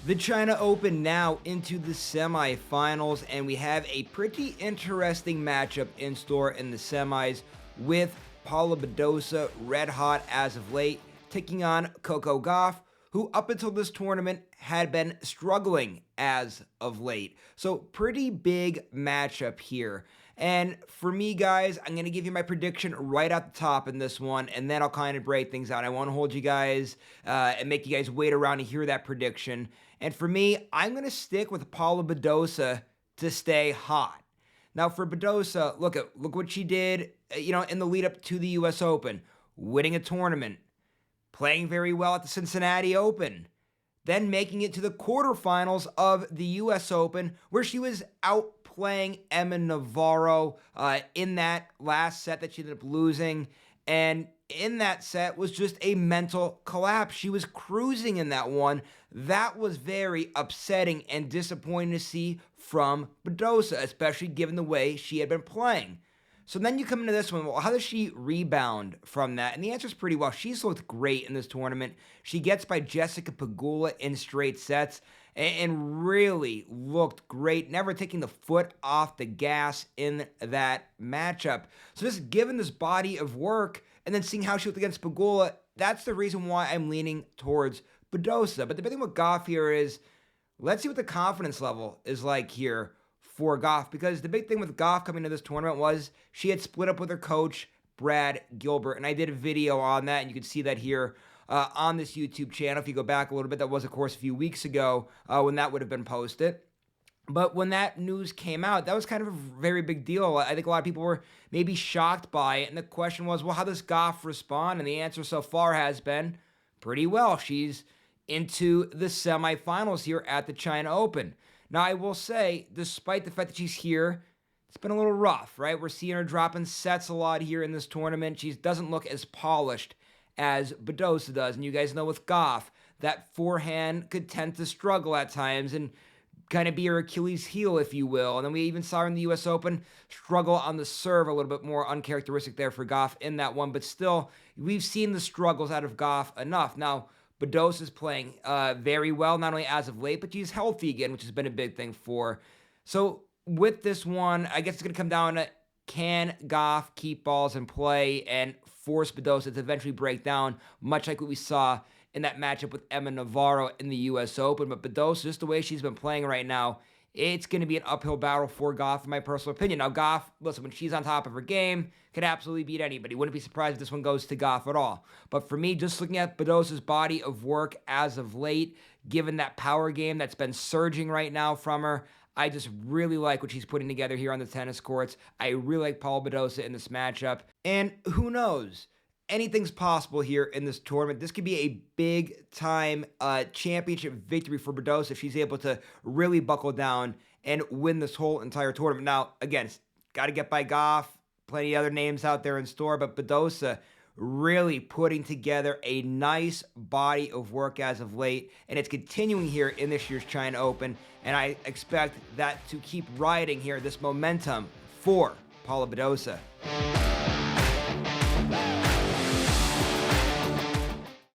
The China Open now into the semifinals, and we have a pretty interesting matchup in store in the semis with Paula Badosa, red hot as of late, taking on Coco Gauff, who up until this tournament had been struggling as of late. So pretty big matchup here. And for me, guys, I'm going to give you my prediction right at the top in this one, and then I'll kind of break things out. I want to hold you guys and make you guys wait around to hear that prediction. And for me, I'm going to stick with Paula Badosa to stay hot. Now, for Badosa, look what she did, in the lead up to the U.S. Open, winning a tournament, playing very well at the Cincinnati Open, then making it to the quarterfinals of the U.S. Open, where she was outplaying Emma Navarro in that last set that she ended up losing. And in that set was just a mental collapse. She was cruising in that one. That was very upsetting and disappointing to see from Badosa, especially given the way she had been playing. So then you come into this one, well, how does she rebound from that? And the answer is pretty well. She's looked great in this tournament. She gets by Jessica Pegula in straight sets and really looked great, never taking the foot off the gas in that matchup. So just given this body of work and then seeing how she looked against Pegula, that's the reason why I'm leaning towards Badosa. But the big thing with Gauff here is, let's see what the confidence level is like here for Gauff, because the big thing with Gauff coming to this tournament was she had split up with her coach, Brad Gilbert, and I did a video on that, and you can see that here on this YouTube channel. If you go back a little bit, that was, of course, a few weeks ago when that would have been posted. But when that news came out, that was kind of a very big deal. I think a lot of people were maybe shocked by it, and the question was, well, how does Gauff respond? And the answer so far has been pretty well. She's into the semifinals here at the China Open. Now, I will say, despite the fact that she's here, it's been a little rough, right? We're seeing her dropping sets a lot here in this tournament. She doesn't look as polished as Badosa does. And you guys know with Gauff, that forehand could tend to struggle at times and kind of be her Achilles heel, if you will. And then we even saw her in the U.S. Open struggle on the serve, a little bit more uncharacteristic there for Gauff in that one. But still, we've seen the struggles out of Gauff enough. Now, Badosa is playing very well, not only as of late, but she's healthy again, which has been a big thing for her. So with this one, I guess it's going to come down to, can Gauff keep balls in play and force Badosa to eventually break down, much like what we saw in that matchup with Emma Navarro in the U.S. Open. But Badosa, just the way she's been playing right now, it's going to be an uphill battle for Gauff, in my personal opinion. Now, Gauff, listen, when she's on top of her game, can absolutely beat anybody. Wouldn't be surprised if this one goes to Gauff at all. But for me, just looking at Badosa's body of work as of late, given that power game that's been surging right now from her, I just really like what she's putting together here on the tennis courts. I really like Paula Badosa in this matchup. And who knows? Anything's possible here in this tournament. This could be a big-time championship victory for Badosa if she's able to really buckle down and win this whole entire tournament. Now, again, got to get by Gauff. Plenty of other names out there in store, but Badosa really putting together a nice body of work as of late, and it's continuing here in this year's China Open, and I expect that to keep riding here, this momentum for Paula Badosa.